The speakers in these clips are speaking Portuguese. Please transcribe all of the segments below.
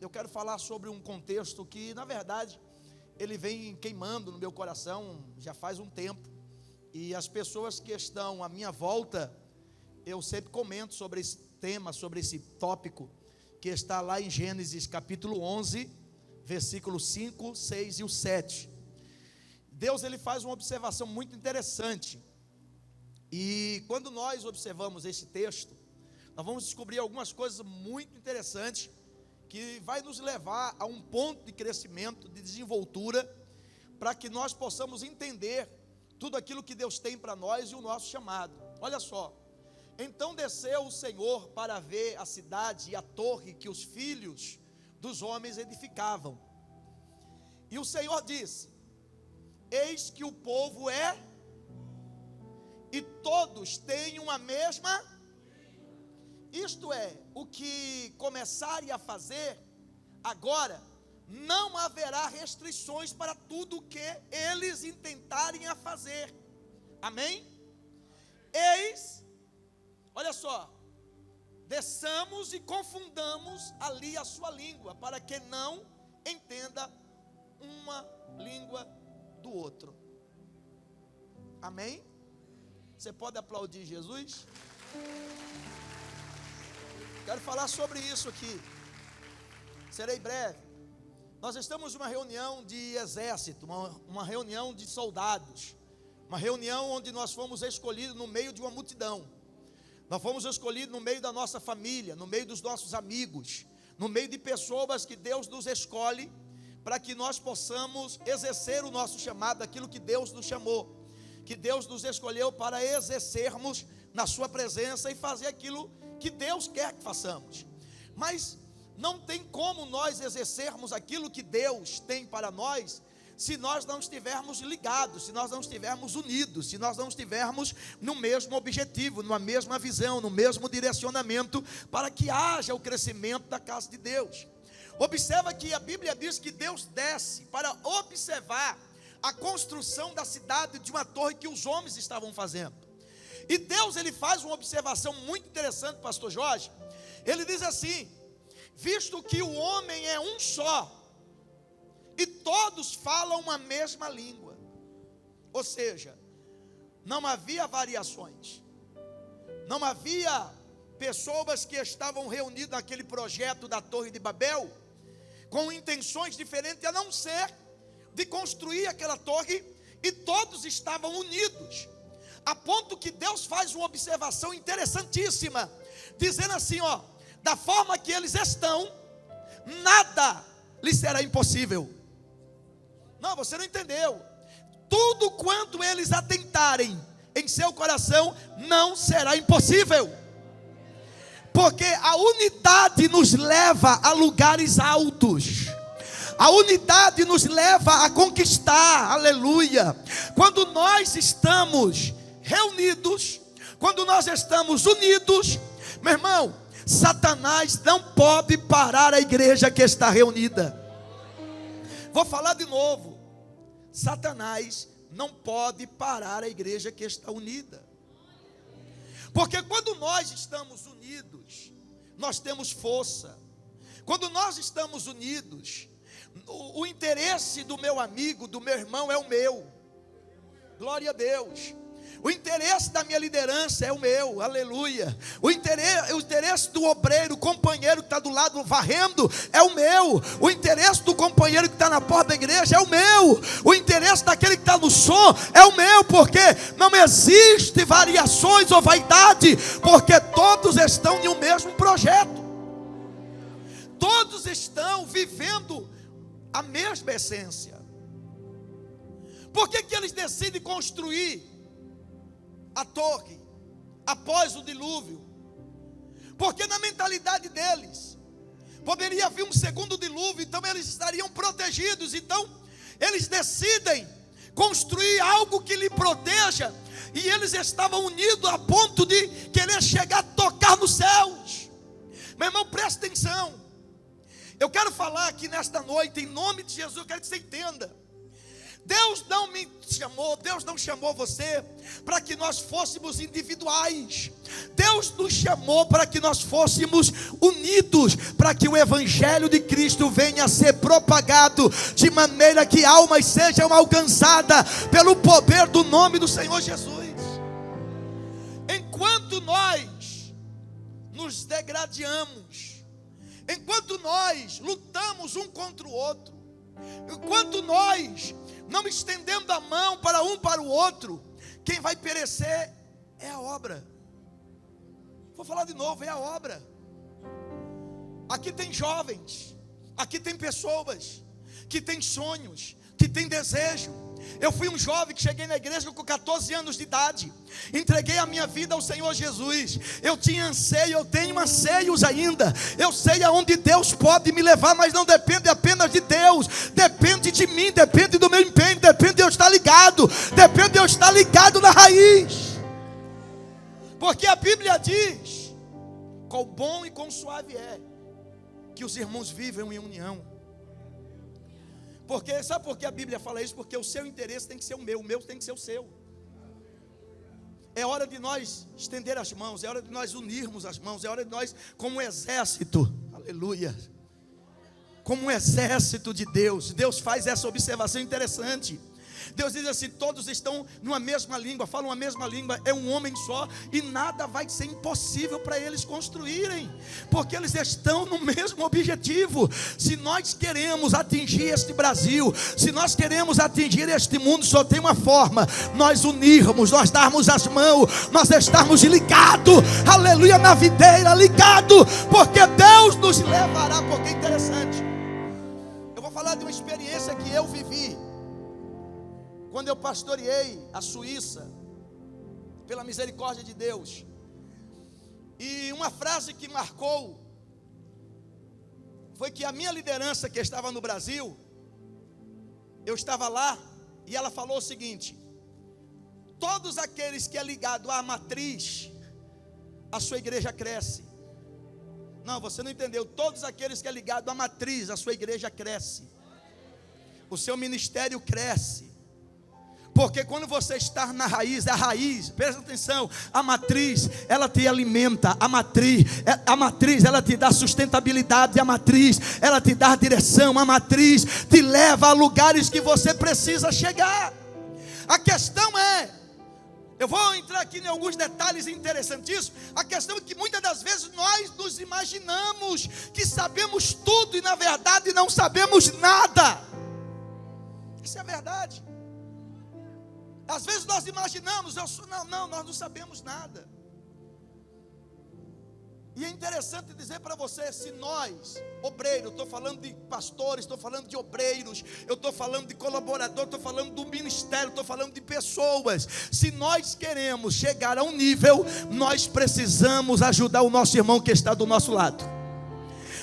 eu quero falar sobre um contexto que, na verdade, ele vem queimando no meu coração já faz um tempo. E as pessoas que estão à minha volta, eu sempre comento sobre esse tema, sobre esse tópico, que está lá em Gênesis capítulo 11, versículos 5, 6 e o 7. Deus, ele faz uma observação muito interessante. E quando nós observamos esse texto, nós vamos descobrir algumas coisas muito interessantes que vai nos levar a um ponto de crescimento, de desenvoltura, para que nós possamos entender tudo aquilo que Deus tem para nós e o nosso chamado. Olha só. Então desceu o Senhor para ver a cidade e a torre que os filhos dos homens edificavam. E o Senhor disse: eis que o povo é, e todos têm uma mesma, isto é, o que começarem a fazer, agora não haverá restrições para tudo o que eles intentarem a fazer. Amém? Eis, olha só, desçamos e confundamos ali a sua língua, para que não entenda uma língua do outro. Amém? Você pode aplaudir Jesus? Quero falar sobre isso aqui. Serei breve. Nós estamos numa reunião de exército, uma reunião de soldados, uma reunião onde nós fomos escolhidos no meio de uma multidão. Nós fomos escolhidos no meio da nossa família, no meio dos nossos amigos, no meio de pessoas que Deus nos escolhe para que nós possamos exercer o nosso chamado, aquilo que Deus nos chamou, que Deus nos escolheu para exercermos na sua presença e fazer aquilo que Deus quer que façamos. Mas não tem como nós exercermos aquilo que Deus tem para nós se nós não estivermos ligados, se nós não estivermos unidos, se nós não estivermos no mesmo objetivo, numa mesma visão, no mesmo direcionamento, para que haja o crescimento da casa de Deus. Observa que a Bíblia diz que Deus desce para observar a construção da cidade, de uma torre que os homens estavam fazendo. E Deus, ele faz uma observação muito interessante, pastor Jorge. Ele diz assim: visto que o homem é um só, e todos falam uma mesma língua, ou seja, não havia variações, não havia pessoas que estavam reunidas naquele projeto da Torre de Babel, com intenções diferentes, a não ser de construir aquela torre, e todos estavam unidos, a ponto que Deus faz uma observação interessantíssima, dizendo assim, ó: da forma que eles estão, nada lhes será impossível. Não, você não entendeu. Tudo quanto eles atentarem em seu coração, não será impossível, porque a unidade nos leva a lugares altos. A unidade nos leva a conquistar, aleluia. Quando nós estamos reunidos, quando nós estamos unidos, meu irmão, Satanás não pode parar a igreja que está reunida. Vou falar de novo. Satanás não pode parar a igreja que está unida. Porque quando nós estamos unidos, nós temos força. Quando nós estamos unidos, o interesse do meu amigo, do meu irmão é o meu. Glória a Deus. O interesse da minha liderança é o meu, aleluia. O interesse do obreiro, companheiro que está do lado varrendo, é o meu. O interesse do companheiro que está na porta da igreja é o meu. O interesse daquele que está no som é o meu, porque não existe variações ou vaidade, porque todos estão em um mesmo projeto. Todos estão vivendo a mesma essência. Por que eles decidem construir a torre após o dilúvio? Porque na mentalidade deles poderia vir um segundo dilúvio, então eles estariam protegidos. Então eles decidem construir algo que lhe proteja, e eles estavam unidos a ponto de querer chegar a tocar nos céus. Meu irmão, presta atenção. Eu quero falar aqui nesta noite, em nome de Jesus, eu quero que você entenda. Deus não me chamou, Deus não chamou você para que nós fôssemos individuais. Deus nos chamou para que nós fôssemos unidos, para que o Evangelho de Cristo venha a ser propagado, de maneira que almas sejam alcançadas pelo poder do nome do Senhor Jesus. Enquanto nós nos degradamos, enquanto nós lutamos um contra o outro, enquanto nós não estendendo a mão para um para o outro, quem vai perecer é a obra. Vou falar de novo, é a obra. Aqui tem jovens, aqui tem pessoas que têm sonhos, que têm desejo. Eu fui um jovem que cheguei na igreja com 14 anos de idade, entreguei a minha vida ao Senhor Jesus. Eu tinha anseio, eu tenho anseios ainda. Eu sei aonde Deus pode me levar, mas não depende apenas de Deus, depende de mim, depende do meu empenho, depende de eu estar ligado, depende de eu estar ligado na raiz. Porque a Bíblia diz: quão bom e quão suave é que os irmãos vivam em união. Porque, sabe por que a Bíblia fala isso? Porque o seu interesse tem que ser o meu tem que ser o seu. É hora de nós estender as mãos, é hora de nós unirmos as mãos, é hora de nós, como um exército, aleluia, como um exército de Deus. Deus faz essa observação interessante. Deus diz assim: todos estão numa mesma língua, falam a mesma língua, é um homem só, e nada vai ser impossível para eles construírem, porque eles estão no mesmo objetivo. Se nós queremos atingir este Brasil, se nós queremos atingir este mundo, só tem uma forma: nós unirmos, nós darmos as mãos, nós estarmos ligados, aleluia, na videira, ligado, porque Deus nos levará. Porque é interessante, eu vou falar de uma experiência que eu vivi quando eu pastoreei a Suíça, pela misericórdia de Deus. E uma frase que marcou foi que a minha liderança que estava no Brasil, eu estava lá, e ela falou o seguinte: todos aqueles que é ligado à matriz, a sua igreja cresce. Não, você não entendeu. Todos aqueles que é ligado à matriz, a sua igreja cresce, o seu ministério cresce. Porque quando você está na raiz, a raiz, presta atenção, a matriz, ela te alimenta, a matriz, ela te dá sustentabilidade, a matriz, ela te dá direção, a matriz te leva a lugares que você precisa chegar. A questão é, eu vou entrar aqui em alguns detalhes interessantíssimos. A questão é que muitas das vezes nós nos imaginamos que sabemos tudo e na verdade não sabemos nada. Isso é a verdade. Às vezes nós imaginamos, nós não sabemos nada. E é interessante dizer para você, se nós, obreiros, estou falando de pastores, estou falando de obreiros, eu estou falando de colaborador, estou falando do ministério, estou falando de pessoas. Se nós queremos chegar a um nível, nós precisamos ajudar o nosso irmão que está do nosso lado.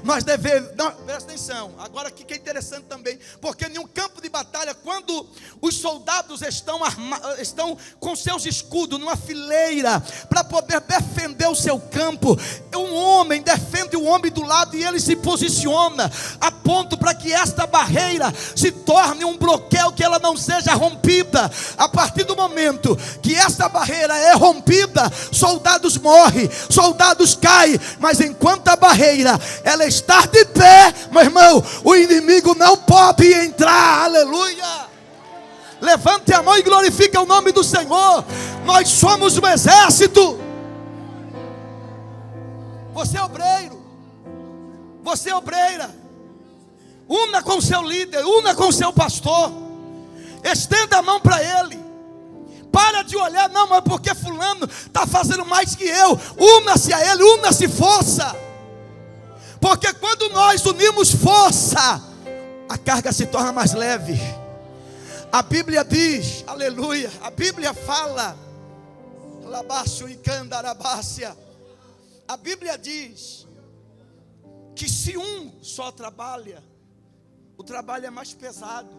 Nós devemos, presta atenção, agora aqui que é interessante também, porque em um campo de batalha, quando os soldados estão com seus escudos numa fileira, para poder defender o seu campo, um homem defende o homem do lado e ele se posiciona, a ponto para que esta barreira se torne um bloqueio, que ela não seja rompida. A partir do momento que esta barreira é rompida, soldados morrem, soldados caem, mas enquanto a barreira, ela está de pé, meu irmão, o inimigo não pode entrar, aleluia. Levante a mão e glorifique o nome do Senhor. Nós somos um exército. Você é obreiro, você é obreira, una com o seu líder, una com o seu pastor, estenda a mão para ele. Para de olhar, não, mas porque fulano está fazendo mais que eu. Una-se a ele, una-se força. Porque quando nós unimos força, a carga se torna mais leve. A Bíblia diz, aleluia, a Bíblia fala, a Bíblia diz que se um só trabalha, o trabalho é mais pesado,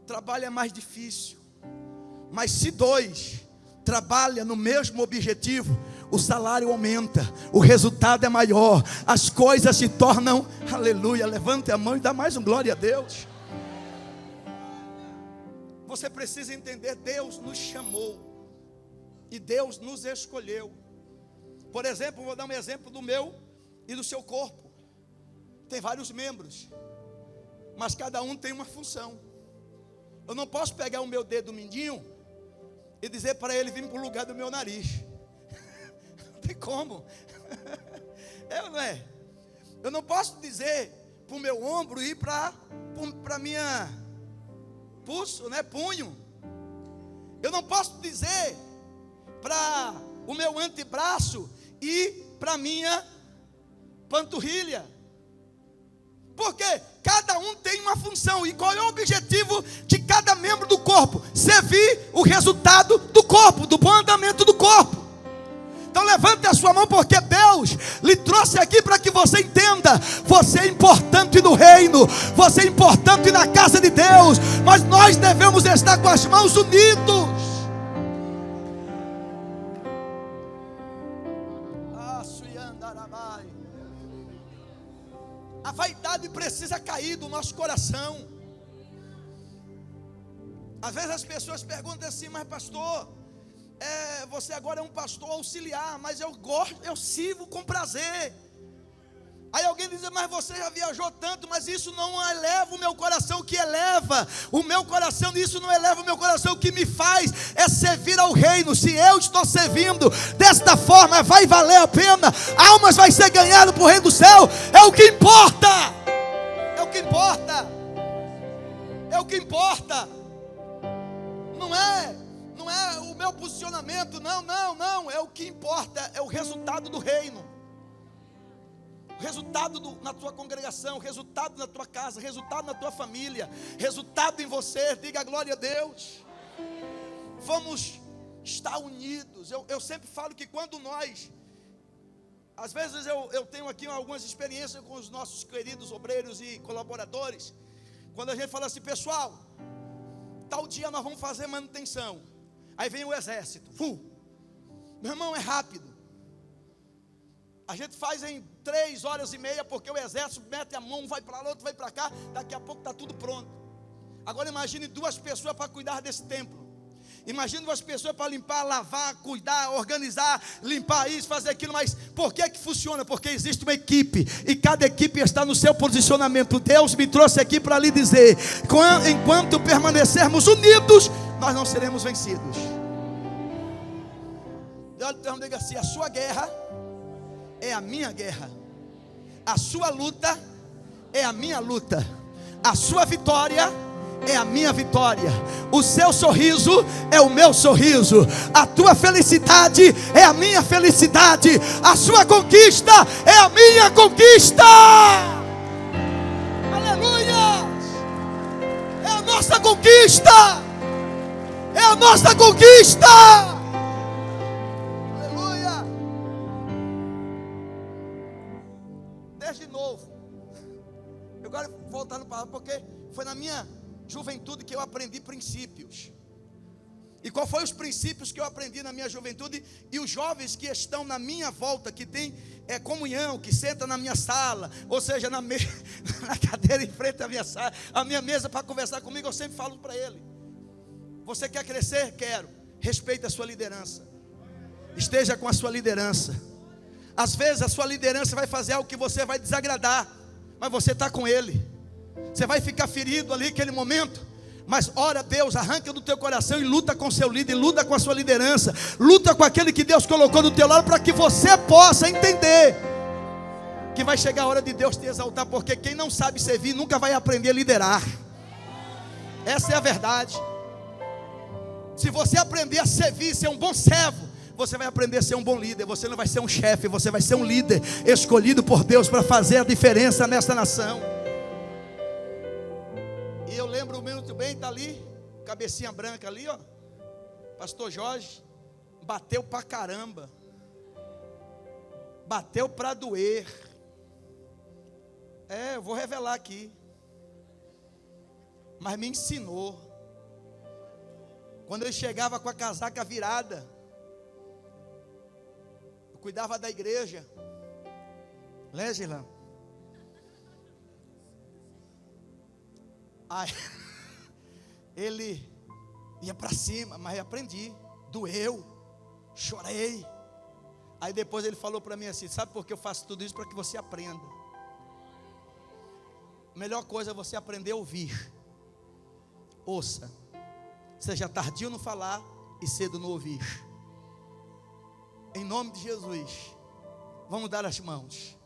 o trabalho é mais difícil. Mas se dois trabalham no mesmo objetivo, o salário aumenta, o resultado é maior, as coisas se tornam, aleluia. Levante a mão e dá mais um glória a Deus. Você precisa entender, Deus nos chamou e Deus nos escolheu. Por exemplo, vou dar um exemplo do meu e do seu corpo. Tem vários membros, mas cada um tem uma função. Eu não posso pegar o meu dedo mindinho e dizer para ele vir para o lugar do meu nariz. Não tem como. É ou não é? Eu não posso dizer para o meu ombro ir para minha pulso, né, punho. Eu não posso dizer para o meu antebraço ir para minha panturrilha. Porque cada um tem uma função. E qual é o objetivo de cada membro do corpo? Servir o resultado do corpo, do bom andamento do corpo. Então levante a sua mão, porque Deus lhe trouxe aqui para que você entenda. Você é importante no reino, você é importante na casa de Deus, mas nós devemos estar com as mãos unidos. A vaidade precisa cair do nosso coração. Às vezes as pessoas perguntam assim: mas pastor, você agora é um pastor auxiliar, mas eu sirvo com prazer. Aí alguém diz: mas você já viajou tanto, mas isso não eleva o meu coração. O que eleva o meu coração, isso não eleva o meu coração. O que me faz é servir ao reino. Se eu estou servindo desta forma, vai valer a pena. Almas vai ser ganhado para o reino do céu. É o que importa. É o que importa. É o que importa. Não é o meu posicionamento. Não. É o que importa. É o resultado do reino. Resultado na tua congregação, resultado na tua casa, resultado na tua família, resultado em você. Diga glória a Deus. Vamos estar unidos. Eu sempre falo que quando nós, às vezes eu tenho aqui algumas experiências com os nossos queridos obreiros e colaboradores, quando a gente fala assim: pessoal, tal dia nós vamos fazer manutenção. Aí vem o exército. Meu irmão, é rápido. A gente faz em 3 horas e meia, porque o exército mete a mão, vai para lá, outro vai para cá. Daqui a pouco está tudo pronto. Agora imagine 2 pessoas para cuidar desse templo. Imagine 2 pessoas para limpar, lavar, cuidar, organizar, limpar isso, fazer aquilo. Mas por que funciona? Porque existe uma equipe, e cada equipe está no seu posicionamento. Deus me trouxe aqui para lhe dizer: enquanto permanecermos unidos, nós não seremos vencidos. Deus diga assim: a sua guerra é a minha guerra, a sua luta é a minha luta, a sua vitória é a minha vitória, o seu sorriso é o meu sorriso, a tua felicidade é a minha felicidade, a sua conquista é a minha conquista. Aleluia! É a nossa conquista, é a nossa conquista. De novo, eu agora voltando para lá, porque foi na minha juventude que eu aprendi princípios. E qual foi os princípios que eu aprendi na minha juventude? E os jovens que estão na minha volta, que tem comunhão, que senta na minha sala, ou seja, na cadeira em frente à minha sala, a minha mesa para conversar comigo, eu sempre falo para ele: você quer crescer? Quero. Respeite a sua liderança, esteja com a sua liderança. Às vezes a sua liderança vai fazer algo que você vai desagradar, mas você está com ele. Você vai ficar ferido ali naquele momento, mas ora a Deus, arranca do teu coração e luta com seu líder, luta com a sua liderança, luta com aquele que Deus colocou do teu lado, para que você possa entender que vai chegar a hora de Deus te exaltar. Porque quem não sabe servir nunca vai aprender a liderar. Essa é a verdade. Se você aprender a servir, ser um bom servo, você vai aprender a ser um bom líder. Você não vai ser um chefe, você vai ser um líder escolhido por Deus para fazer a diferença nessa nação. E eu lembro muito bem, está ali, cabecinha branca ali, ó, pastor Jorge, bateu pra caramba, bateu pra doer. Eu vou revelar aqui, mas me ensinou. Quando ele chegava com a casaca virada, cuidava da igreja, né, Gilão? Aí, ele Ia para cima, mas aprendi. Doeu, chorei. Aí depois ele falou para mim assim: sabe por que eu faço tudo isso? Para que você aprenda. A melhor coisa é você aprender a ouvir. Ouça. Seja tardio no falar e cedo no ouvir. Em nome de Jesus, vamos dar as mãos.